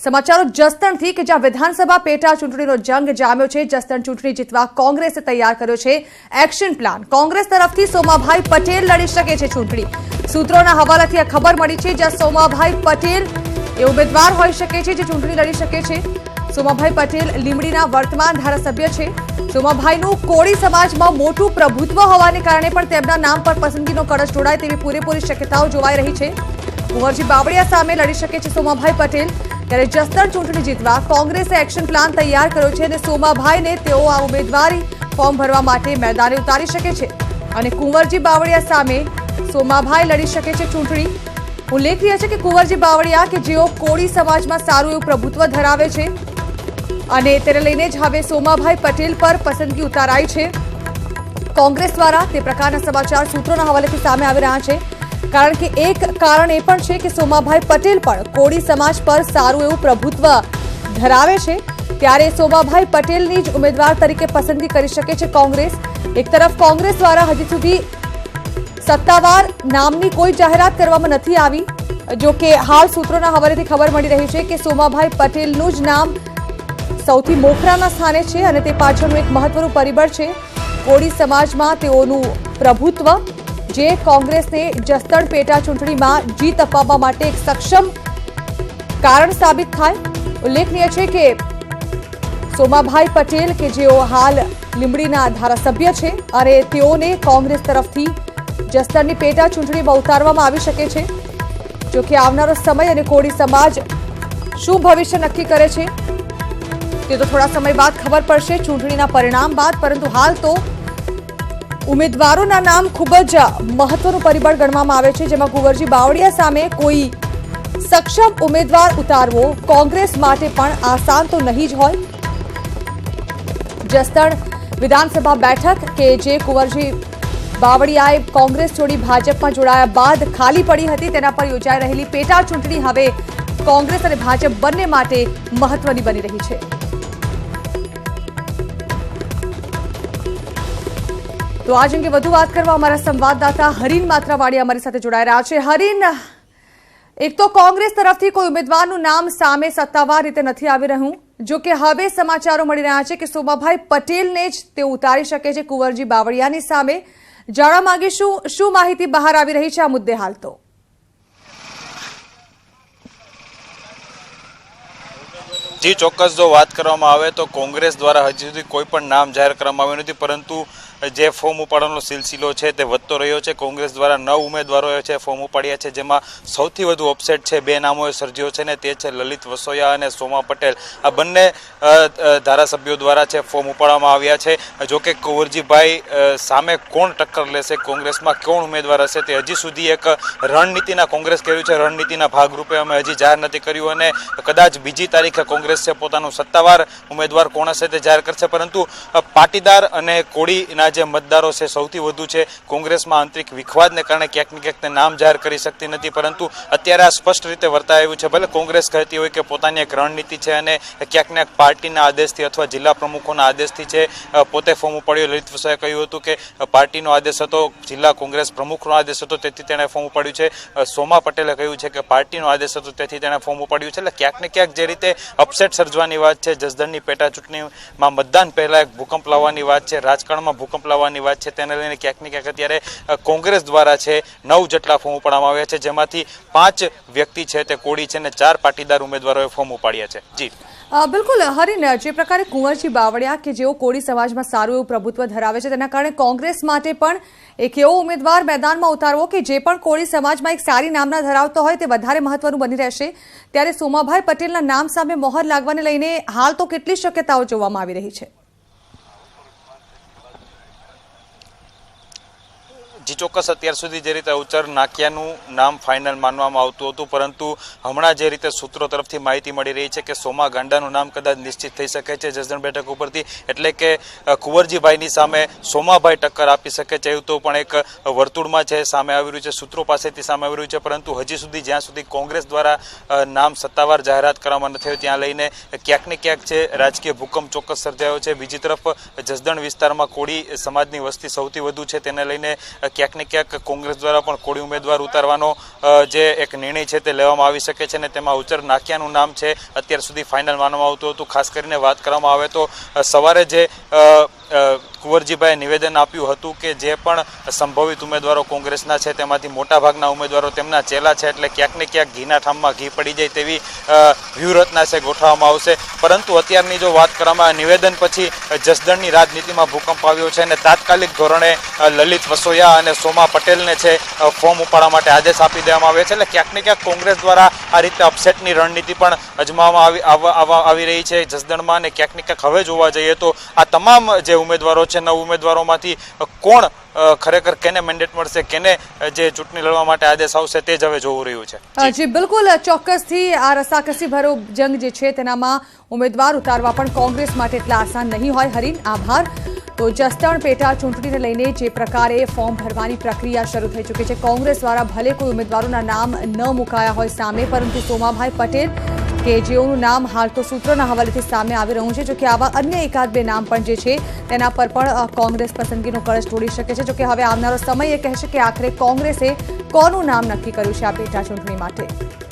સમાચારો જસદણથી કે જ્યાં વિધાનસભા પેટા ચૂંટણીનો જંગ જામ્યો છે। જસદણ ચૂંટણી જીતવા કોંગ્રેસે તૈયાર કર્યો છે એક્શન પ્લાન। કોંગ્રેસ તરફથી સોમાભાઈ પટેલ લડી શકે છે ચૂંટણી। સૂત્રોના હવાલાથી આ ખબર મળી છે, જ્યાં સોમાભાઈ પટેલ એ ઉમેદવાર હોઈ શકે છે જે ચૂંટણી લડી શકે છે। સોમાભાઈ પટેલ લીંબડીના વર્તમાન ધારાસભ્ય છે। સોમાભાઈનું કોળી સમાજમાં મોટું પ્રભુત્વ હોવાને કારણે પણ તેમના નામ પર પસંદગીનો કળશ જોડાય તેવી પૂરેપૂરી શક્યતાઓ જોવાઈ રહી છે। કુંવરજી બાવળિયા સામે લડી શકે છે સોમાભાઈ પટેલ। ત્યારે જસદણ ચૂંટણી જીતવા કોંગ્રેસે એક્શન પ્લાન તૈયાર કર્યો છે અને સોમાભાઈને તેઓ આ ઉમેદવારી ફોર્મ ભરવા માટે મેદાને ઉતારી શકે છે અને કુંવરજી બાવળિયા સામે સોમાભાઈ લડી શકે છે ચૂંટણી। ઉલ્લેખનીય છે કે કુંવરજી બાવળિયા કે જેઓ કોળી સમાજમાં સારું એવું પ્રભુત્વ ધરાવે છે અને તેને લઈને જ હવે સોમાભાઈ પટેલ પર પસંદગી ઉતારાઈ છે કોંગ્રેસ દ્વારા। તે પ્રકારના સમાચાર સૂત્રોના હવાલેથી સામે આવી રહ્યા છે, કારણ કે એક કારણ એ પણ છે કે સોમાભાઈ પટેલ પણ કોળી સમાજ પર સારું એવું પ્રભુત્વ ધરાવે છે। ત્યારે સોમાભાઈ પટેલની જ ઉમેદવાર તરીકે પસંદગી કરી શકે છે કોંગ્રેસ। એક તરફ કોંગ્રેસ દ્વારા હજી સુધી સત્તાવાર નામની કોઈ જાહેરાત કરવામાં નથી આવી, જો કે હાલ સૂત્રોના હવાલેથી ખબર મળી રહી છે કે સોમાભાઈ પટેલનું જ નામ સૌથી મોખરાના સ્થાને છે અને તે પાછળનું એક મહત્વનું પરિબળ છે કોળી સમાજમાં તેઓનું પ્રભુત્વ, જે કોંગ્રેસને જસદણ પેટા ચૂંટણીમાં જીત અપાવવા માટે એક સક્ષમ કારણ સાબિત થાય। ઉલ્લેખનીય છે કે સોમાભાઈ પટેલ કે જેઓ હાલ લીંબડીના ધારાસભ્ય છે અને તેઓને કોંગ્રેસ તરફથી જસદણની પેટા ચૂંટણીમાં ઉતારવામાં આવી શકે છે। જો કે આવનારો સમય અને કોળી સમાજ શું ભવિષ્ય નક્કી કરે છે તે તો થોડા સમય બાદ ખબર પડશે ચૂંટણીના પરિણામ બાદ, પરંતુ હાલ તો ઉમેદવારોના નામ ખૂબ જ મહત્વનું પરિબળ ગણવામાં આવે છે, જેમાં કુંવરજી બાવળિયા સામે કોઈ સક્ષમ ઉમેદવાર ઉતારવો કોંગ્રેસ માટે પણ આસાન તો નહીં જ હોય। જસદણ વિધાનસભા બેઠક કે જે કુંવરજી બાવળિયાએ કોંગ્રેસ છોડી ભાજપમાં જોડાયા બાદ ખાલી પડી હતી, તેના પર યોજાઈ રહેલી પેટા ચૂંટણી હવે કોંગ્રેસ અને ભાજપ બંને માટે મહત્વની બની રહી છે। તો આજ અંગે વધુ વાત કરવા અમારા સંવાદદાતા હરીન માત્રાવાડી અમારી સાથે જોડાઈ રહ્યા છે। હરીન, એક તો કોંગ્રેસ તરફથી કોઈ ઉમેદવારનું નામ સામે સત્તાવાર રીતે નથી આવી રહ્યું, જો કે હવે સમાચારો મળી રહ્યા છે કે સોમાભાઈ પટેલને જ તે ઉતારી શકે છે કુંવરજી બાવળિયાની સામે। જાણવા માંગીશું શું માહિતી બહાર આવી રહી છે આ મુદ્દે હાલ તો? જી ચોક્કસ, જો વાત કરવામાં આવે તો કોંગ્રેસ દ્વારા હજી સુધી કોઈ પણ નામ જાહેર કરવામાં આવ્યું નથી, પરંતુ જે ફોર્મ ઉપાડવાનો સિલસિલો છે તે વધતો રહ્યો છે। કોંગ્રેસ દ્વારા 9 ઉમેદવારોએ છે ફોર્મ ઉપાડ્યા છે, જેમાં સૌથી વધુ અપસેટ છે 2 નામોએ સર્જ્યો છે ને તે છે લલિત વસોયા અને સોમા પટેલ। આ બંને ધારાસભ્યો દ્વારા છે ફોર્મ ઉપાડવામાં આવ્યા છે। જોકે કુંવરજીભાઈ સામે કોણ ટક્કર લેશે, કોંગ્રેસમાં કોણ ઉમેદવાર હશે, તે હજી સુધી એક રણનીતિના કોંગ્રેસ કર્યું છે, રણનીતિના ભાગરૂપે અમે હજી જાહેર નથી કર્યું અને કદાચ બીજી તારીખે કોંગ્રેસ છે પોતાનું સત્તાવાર ઉમેદવાર કોણ હશે તે જાહેર કરશે। પરંતુ પાટીદાર અને કોળીના જે મતદારો છે સૌથી વધુ છે, કોંગ્રેસમાં આંતરિક વિખવાદને કારણે ક્યાંક ને ક્યાંક નામ જાહેર કરી શકતી નથી, પરંતુ અત્યારે આ સ્પષ્ટ રીતે વર્તાય આવ્યું છે। ભલે કોંગ્રેસ કહેતી હોય કે પોતાની એક રણનીતિ છે અને ક્યાંક ને પાર્ટીના આદેશથી અથવા જિલ્લા પ્રમુખોના આદેશથી છે પોતે ફોર્મ ઉપાડ્યું। લલિત વસોયાએ કહ્યું હતું કે પાર્ટીનો આદેશ હતો, જિલ્લા કોંગ્રેસ પ્રમુખનો આદેશ હતો, તેથી તેણે ફોર્મ ઉપાડ્યું છે। સોમા પટેલે કહ્યું છે કે પાર્ટીનો આદેશ હતો તેથી તેણે ફોર્મ ઉપાડ્યું છે। એટલે ક્યાંક ને ક્યાંક જે રીતે અપસેટ સર્જવાની વાત છે, જસદણની પેટા ચૂંટણીમાં મતદાન પહેલા એક ભૂકંપ લાવવાની વાત છે, રાજકારણમાં ભૂકંપ લાવવાની વાત છે, તેને લઈને ક્યાંક ને ક્યાંક અત્યારે કોંગ્રેસ દ્વારા છે 9 જેટલા ફોર્મ ઉપાડવામાં આવ્યા છે, જેમાંથી 5 વ્યક્તિ છે તે કોળી છે અને 4 પાટીદાર ઉમેદવારોએ ફોર્મ ઉપાડ્યા છે। જી બિલકુલ હરીન, જે પ્રકારે કુંવરજી બાવળિયા કે જેઓ કોળી સમાજમાં સારું એવું પ્રભુત્વ ધરાવે છે, તેના કારણે કોંગ્રેસ માટે પણ એક એવો ઉમેદવાર મેદાનમાં ઉતારવો કે જે પણ કોળી સમાજમાં એક સારી નામના ધરાવતો હોય તે વધારે મહત્વનું બની રહેશે। ત્યારે સોમાભાઈ પટેલના નામ સામે મોહર લાગવાને લઈને હાલ તો કેટલી શક્યતાઓ જોવામાં આવી રહી છે? જી ચોક્કસ, અત્યાર સુધી જે રીતે ઉચર નાકિયાનું નામ ફાઇનલ માનવામાં આવતું હતું, પરંતુ હમણાં જે રીતે સૂત્રો તરફથી માહિતી મળી રહી છે કે સોમા ગાંડાનું નામ કદાચ નિશ્ચિત થઈ શકે છે જસદણ બેઠક ઉપરથી, એટલે કે કુંવરજીભાઈની સામે સોમાભાઈ ટક્કર આપી શકે છે એવું તો પણ એક વર્તુળમાં છે સામે આવી રહ્યું છે, સૂત્રો પાસેથી સામે આવી રહ્યું છે। પરંતુ હજી સુધી જ્યાં સુધી કોંગ્રેસ દ્વારા નામ સત્તાવાર જાહેરાત કરવામાં નથી આવ્યું ત્યાં લઈને ક્યાંક ને ક્યાંક છે રાજકીય ભૂકંપ ચોક્કસ સર્જાયો છે। બીજી તરફ જસદણ વિસ્તારમાં કોળી સમાજની વસ્તી સૌથી વધુ છે, તેને લઈને ક્યાંક ને ક્યાંક કોંગ્રેસ દ્વારા પણ કોળી ઉમેદવાર ઉતારવાનો જે એક નિર્ણય છે તે લેવામાં આવી શકે છે અને તેમાં ઉચર નાખિયાનું નામ છે અત્યાર સુધી ફાઇનલ માનવામાં આવતું હતું. ખાસ કરીને વાત કરવામાં આવે તો સવારે જે કુંવરજીભાઈએ નિવેદન આપ્યું હતું કે જે પણ સંભવિત ઉમેદવારો કોંગ્રેસના છે તેમાંથી મોટાભાગના ઉમેદવારો તેમના ચેલા છે, એટલે ક્યાંક ને ક્યાંક ઘીના ઠામમાં ઘી પડી જાય તેવી વ્યૂહરચના છે ગોઠવવામાં આવશે. પરંતુ અત્યારની જો વાત કરવામાં નિવેદન પછી જસદણની રાજનીતિમાં ભૂકંપ આવ્યો છે અને તાત્કાલિક ધોરણે લલિત વસોયા અને સોમા પટેલને છે ફોર્મ ઉપાડવા માટે આદેશ આપી દેવામાં આવ્યો છે. એટલે ક્યાંક ને ક્યાંક કોંગ્રેસ દ્વારા આ રીતે અપસેટની રણનીતિ પણ અજમાવવામાં આવી રહી છે જસદણમાં. અને ક્યાંક ને ક્યાંક હવે જોવા જઈએ તો આ તમામ જે ઉમેદવારો છે 9 ઉમેદવારોમાંથી કોણ ખરેખર કેને મેન્ડેટ મળશે, કેને જે ચૂંટણી લડવા માટે આદેશ આવશે તે જ હવે જોવું રહ્યું છે. જી બિલકુલ, ચોક્કસથી આ રસાકસી ભરો જંગ જે છે તેનામાં ઉમેદવાર ઉતારવા પણ કોંગ્રેસ માટે એટલા આસાન નહીં હોય. હરીન, આભાર. તો જસદણ પેટા ચૂંટણીને લઈને જે પ્રકારે ફોર્મ ભરવાની પ્રક્રિયા શરૂ થઈ ચૂકી છે, કોંગ્રેસ દ્વારા ભલે કોઈ ઉમેદવારોના નામ ન મુકાયા હોય સામે, પરંતુ સોમાભાઈ પટેલ કે જેઓનું નામ હાલ તો સૂત્રોના હવાલેથી સામે આવી રહ્યું છે. જોકે આવા અન્ય એકાદ બે નામ પણ જે છે તેના પર પણ કોંગ્રેસ પસંદગીનો કળશ ઢોળી શકે છે. જોકે હવે આવનારો સમય એ કહેશે કે આખરે કોંગ્રેસે કોનું નામ નક્કી કર્યું છે આ પેટા ચૂંટણી માટે.